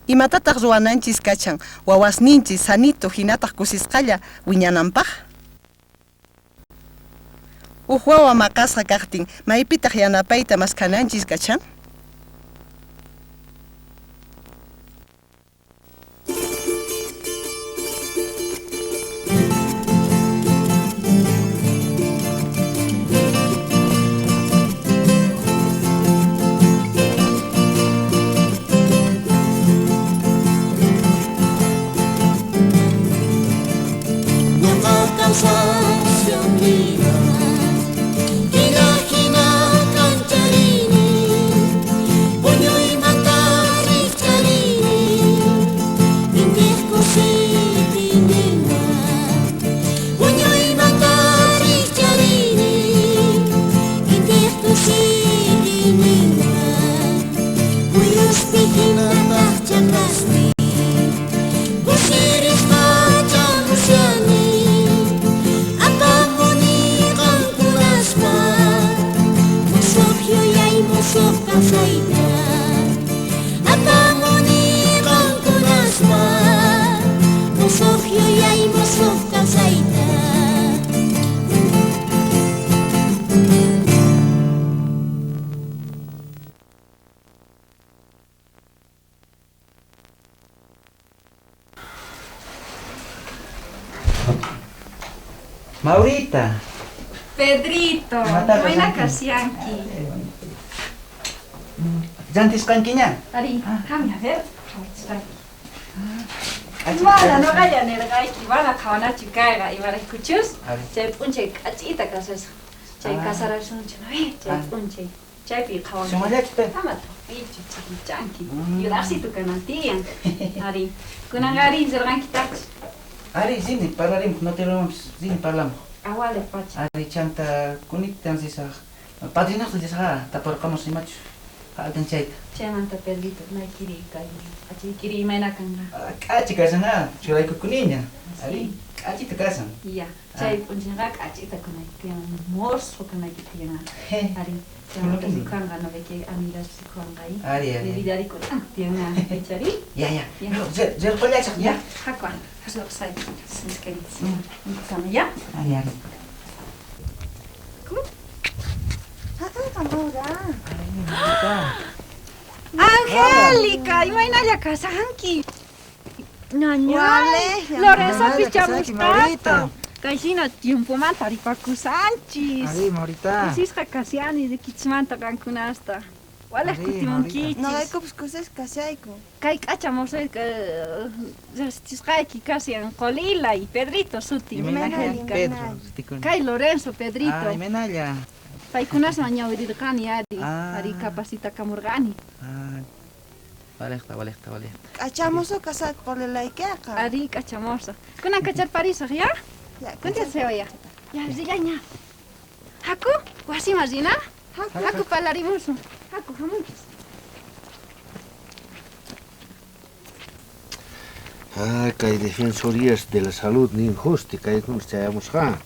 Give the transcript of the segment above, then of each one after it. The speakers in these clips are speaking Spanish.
Imatataq ruwananchis kachan wawasninchis sanito hinataq kusisqalla wiñananpaq. Wawa maqasqa kaqtin maypitaq yanapayta maskananchis kachan? Maurita. Pedrito, buena casianki. ¿Jantis canquiña? Ari, kami a ver. Mana no gaya nergaiki, bala kawana chikaiga, ibara escuchus. Chay punche kachita casas. Chay casara sunche, no chay punche. Chay pi kawana. Sumalachpe. Amato, bicho chichanki. Yudasi tu kanatian. Ari, kunangari zerganki tax. Ari, zini, parlaremos, no te lo vamos, zini, parlamo. Awale, pacha. Ari, chanta, kunittan sisa. Padrinazo de sa, taporcamos si macho. Altan chaita. Chamanta Pedrito, no hay kiri kai. Achi kiri maina kanga. Kachi kasan na, chulay kukuninya. Ari, kachi te kasan. Iya, chay punchanga kachi ta kunai kian morso kunai kian. Ari, chamanta sikanga no veke amigas sikanga i. Ari. Bidari ko tianga echari. Ya. Zer kolak sak ya. Hakwan. Haslo sai. Sinskelit. Sama ya. Ari. Angélica, imagina casanki. Lorenzo pichamustato. Kaisina tiempo manta ripakusanchis. Ari, Maurita. Sisqa kasiani de kitsmanta kankunasta. Wala kutimunkichis. No hay cosas casaico. Kai kachamorso sisqaiki casi Ancolila y Pedrito suti. Pedro. Kai Lorenzo Pedrito. Ay, menalla. Paikunas mañawirkani ari capacita kamurgani. Valekta. Cachamos o casar por el laiqueca. Ari cachamosa. Kuna cachar París ya? Kunti se oya. Ya zigaña. Haku, wasi mazina? Haku palarimuso. Haku hamunkis. Kay defensorías de la salud ni injusti kay kun chayamos ha.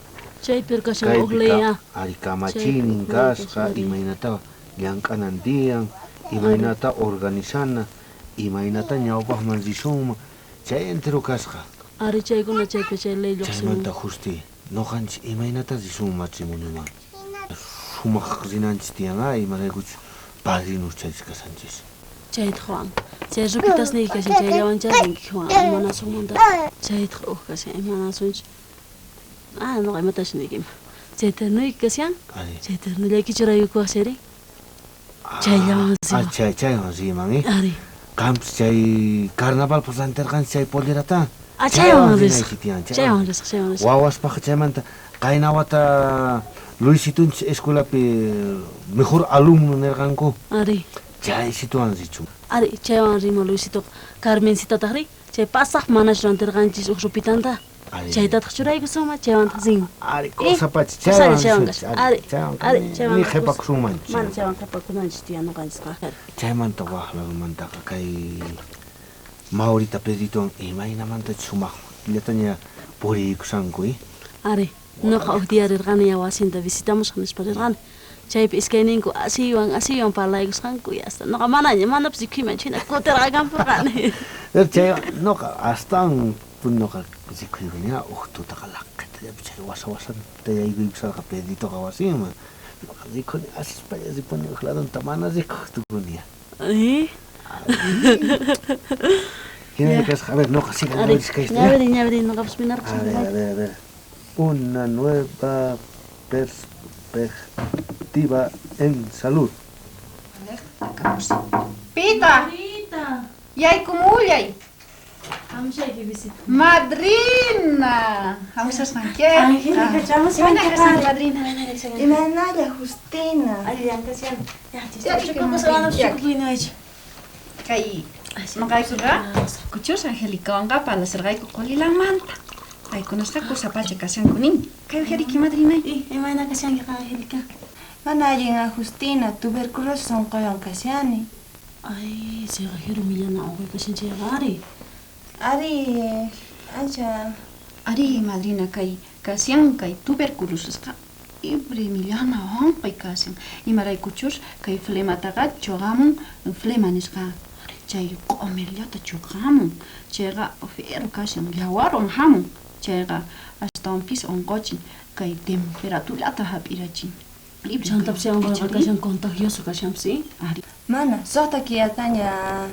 Chay percashan oglea. Ari kamachinin kasqa imaynata llank'anantiyan, imaynata organizana, imaynata ñawpaqman risuma, chay entero kasqa. Ari chaykuna chaypi chay ley lluqsimun. Chaymanta justi noqanchik imaynata risumachimunuman. Sumaq rinanchis tiyanqa imaraykuchus padrinos chaychis kasanchis. Chayta Juan, chay rupitas niykasin chay llawancharrinki Juan, imanasumanta chayta uqkasin imanasunch. No hay matash nigim. Chayta nuykasian, chayta nullaykichurayukuwaqchari. Chayllawan sima. Chaywan siman, Ari. Kamps chay carnaval pusanterqan chay pollerata. Chaywan risq. Chaywan risq. Wawaspaq chaymanta qayna wata Luisitunchis escuelapi mejor alumno nirqanku. Ari. Chay situawan richu. Ari chaywan rima Luisito Carmencita taqri. Chay pasaq manash rantirqanchis uqrupitanta. Chaytataq churaykusuma chaywan taqsin. Ari kosapachi chaywan. Ari chaywan. Ni qhipakusumanchis. Mana chaywan qhipakunanchis tiyanuqanchis. Chaymanta waqlamantaqa kay Maurita Pedrito imaynamanta sumaq llataña puriykusanku. Ari nuqa uq día rirqani yawasinta visitamos nispa rirqani. chaypi iskayninku asiywan parlaykusqanku y hasta noqa manapas riquyman chhina kutirqakanpurqani. Chay noqa astan noqa riquykuña uqtutaqa laqqiта chay wasawasanta yaykuykusarqa Pedritoqa wasinman. Noqa riquni asispalla ripuni uq ladunta mana riquq tukuña. ¿Quién es? A ver, no, sí, a ver, no capas minar. A ver. Una nueva perspectiva en salud. Pita! Yay kumullay! Madrina! Vamos a sanquer. Angélica, echamos Buena a casa, madrina. Imanaya Justina. Kay maqaykuqa kuchus Angelicawanqa palasirqayku qulilanmanta. Paykunasqa kusapacha kashankunin. Kay ujariki madrinay. Imayna kashankiqa Angélica. Mana allin Justina, tuberculosis sonqoyon kashani. Ay, chayqa hiru millana unquy kashanchayqa ari. Ari, ancha. Ari madrina kay kasyan kay tuberculosisqa ibre millana unquy kasyan. Imaraykuchus kay flemataqa chuqamun flema nisqa. Chay q'umillata chuqamun. Chayqa ufiru kasyan yawarwan hamun. Chayqa ashtawanpis unquchin kay temperaturata hap'irachin. Chantapsi unquqa kashan contagioso kashanpsi. Ari. Mana, sota kiyataña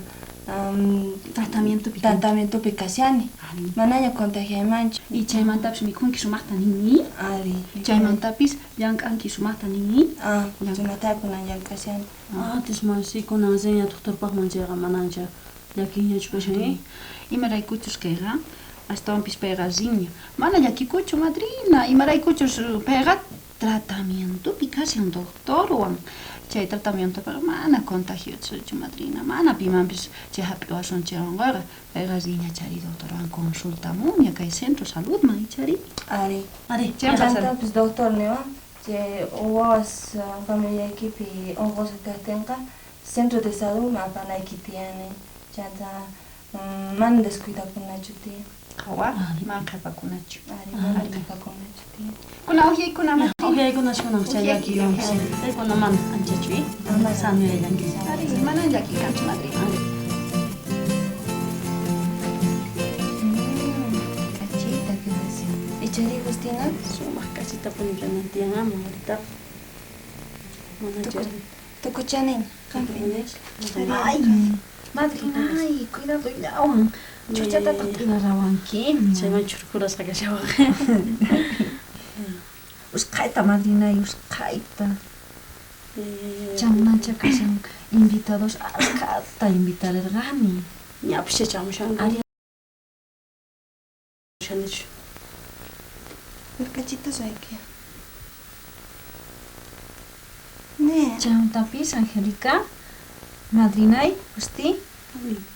tratamiento kashani. Mananya contagiamanchu. Y chaymantapis mikhunki sumaqta ninmi. Ari. Chaymantapis llank'anki sumaqta ninmi. Chimatakunan llankashani. Tisman kunan seña doctorpaqman chayqa manancha llakinñachu kashan. Imaraykuchus kayqa ashtawanpis payqa rinña. Mana llakikuchu madrina. Imaraykuchus payqa tratamientopi kashan doctorwan. Chay tratamientopiqa mana contagiochuchu madrina. Mana pimanpis chay hap'iwasun chaywanqa payqa rinña chari doctorwan consultamuña kay centro saludman chari. Ari. Chayqa Pues doctor niwa. Que wawas familia equipi ongos katenka centro de salud mapana equitiane. Chanta man descuida con nachuti. Hawa manqapakunachu. Ari man descuida con nachuti. Kuna uhiaykuna madrina. Uhiaykunashkunan chay llakiywanpis. Paykuna mana anchachu. Sanuyayllanki. Ari mana llakikanchu madrina. Cachita que decía. ¿Y Chari Justina? Sumaq casita puniplanan tiyangamun ahorita. Mana chari. Tukuchanin. Ay, madrina, ay, cuidado llawan. Chuchata taq'inarawankiman. Chayman churkurasqa kashawan. Usqayta madrina, usqayta. Chamunancha kashan invitados askhata invitarerqani. Ñapish chamushanqa. Shanichu. Cachita soy que. Ne. Chamuntapis Angélica, madrinay, usti,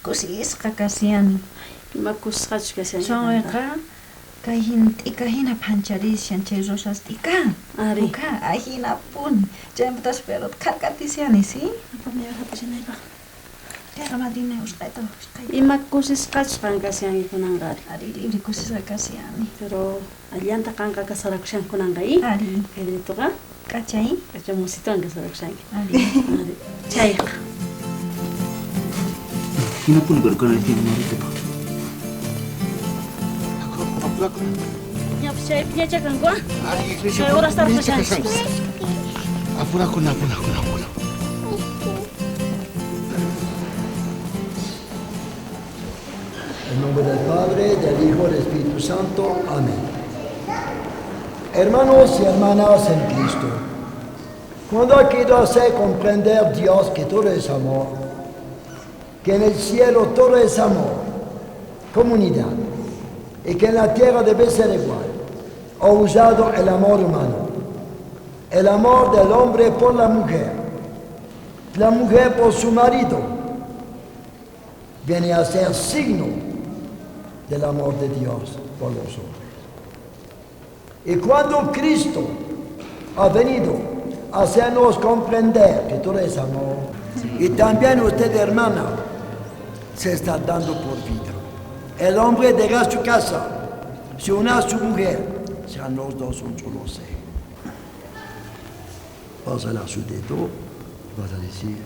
kusisqa kasiyani. Ima kusqachu kashan. Chonqa kayhin t'ikahina phancharishan chay rosas t'ika. Ari. Uka ahina puni. Chaymutas pero karkatisiyani, ¿sí? Kayqa madrinay usqayta usqayta. Ima kusisqachu qankasyanki kunanqa. Ari libre kusisqa kasiyani. Pero allanta qanqa kasarakushankunanqa y Ari. Pedritoqa Kachay. kachamusituwan kasarakushanki. Ari. Ari. Chayqa. Hinapuni con el tiempo ahorita. Ñapish chaypi ñachakanku. Ay, Chay horas tarpushanchis. Apura. En nombre del Padre, del Hijo y del Espíritu Santo. Amén. Hermanos y hermanas en Cristo, cuando quiero hacer comprender Dios que todo es amor, que en el cielo todo es amor, comunidad, y que en la tierra debe ser igual, ha usado el amor humano, el amor del hombre por la mujer por su marido, viene a ser signo del amor de Dios por los hombres. Y cuando Cristo ha venido a hacernos comprender que todo es amor, y también usted, hermana, se está dando por vida. El hombre deja su casa, se une a su mujer, sean los dos un solo ser. vas a hablar su dedo, vas a decir,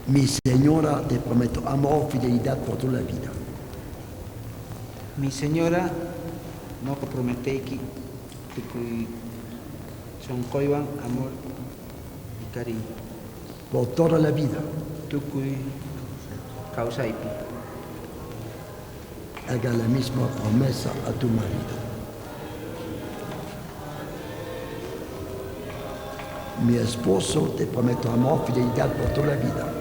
mi señora, te prometo amor, fidelidad por toda la vida. Mi señora, no compromete que son coiban amor y cariño. Por toda la vida. Tukui causa ipi. Haga la misma promesa a tu marido. Mi esposo, te prometo amor, fidelidad por toda la vida.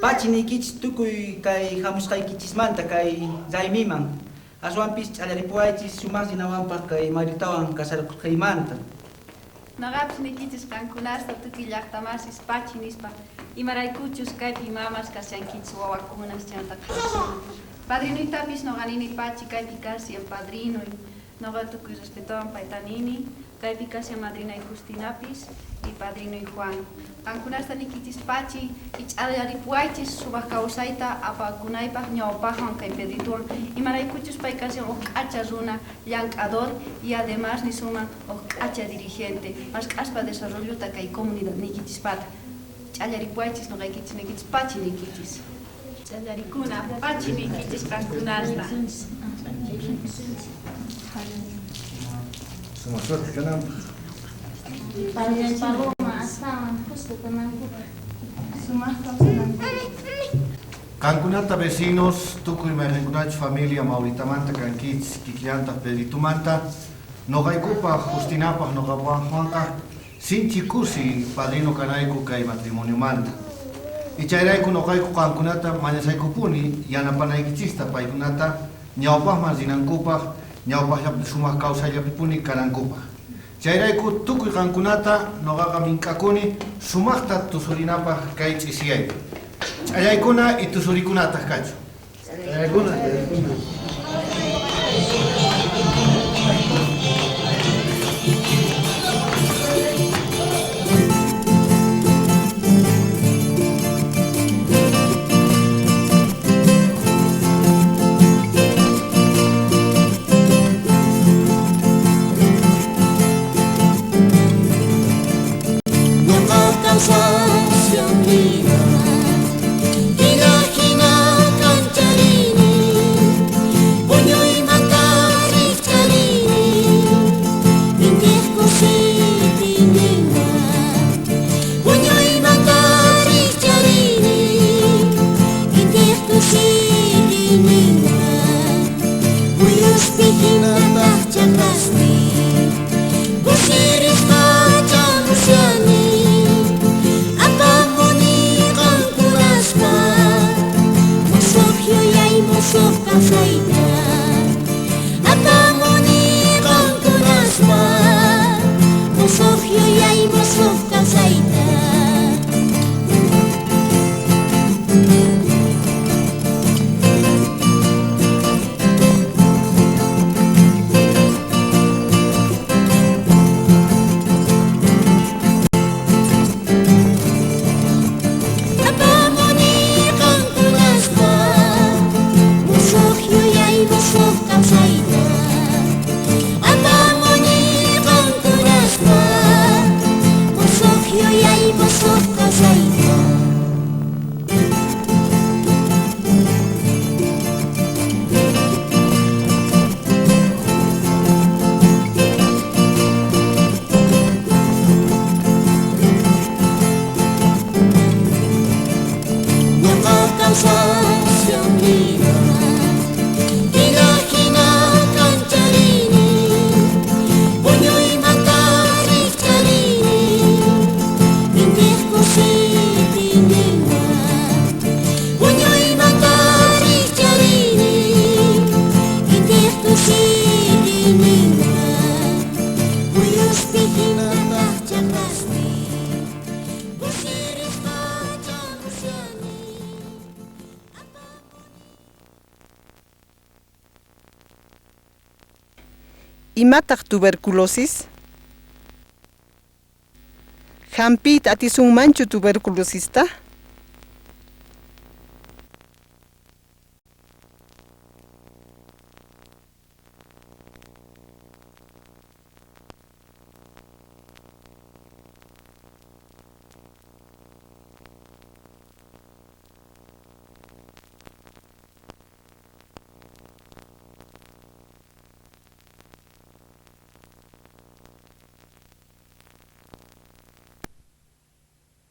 Pachinikichis tukuy kay hamusqaykichismanta kay zaymiman. Aswanpis ch'allaripuwaychis sumaq sinawanpaq kay Maritawan kasarqusqaymanta. Noqapis nikichis kankunasta tukuy llaqtamasis pachi nispa imaraykuchus kaypi mamas kasyankichis wawakunas chaymantaqa. Padrinuytapis noqanini pachi kaypi kasyan padrinoy. Noqa tukuy respetawan paytanini, kaypi kasyan madrinay Justinapis y padrinoy Juan. Kankunasta nikichis pachi ich'allaripuwaychis sumaq kawsayta apakunaypaq ñawpaqwan kay Pedrituwan imaraykuchus pay kasyan huk k'acha runa llank'ador y además nisuman huk k'acha dirigente masq'aspa desarrolluta kay comunidad nikichispata ch'allaripuwaychis noqaykichis nikichis pachi nikichis ch'allarikuna pachi nikichis kankunasta. Kankunata vecinos, tukuy mayqinkunachus familia Mauritamanta kankichis Kikianta Pedritumanta, noqaykupaq Justinapaq noqapuwan Juanqa sinchi kusi padrino kanayku kay matrimoniumanta. Ichayrayku noqayku qankunata mañasaykupuni yanapanaykichista paykunata ñawpaqman rinankupaq ñawpaqllapi sumaq kawsayllapipuni kanankupaq. Chayrayku tukuy qankunata noqaqa mink'akuni sumaqta tusurinapaq kay ch'isiyaypi. Ch'ayaykuna y tusurikunataq kachu. Hina hina kancharini Imataq tuberculosis? Hampit atisunmanchu tuberculosista?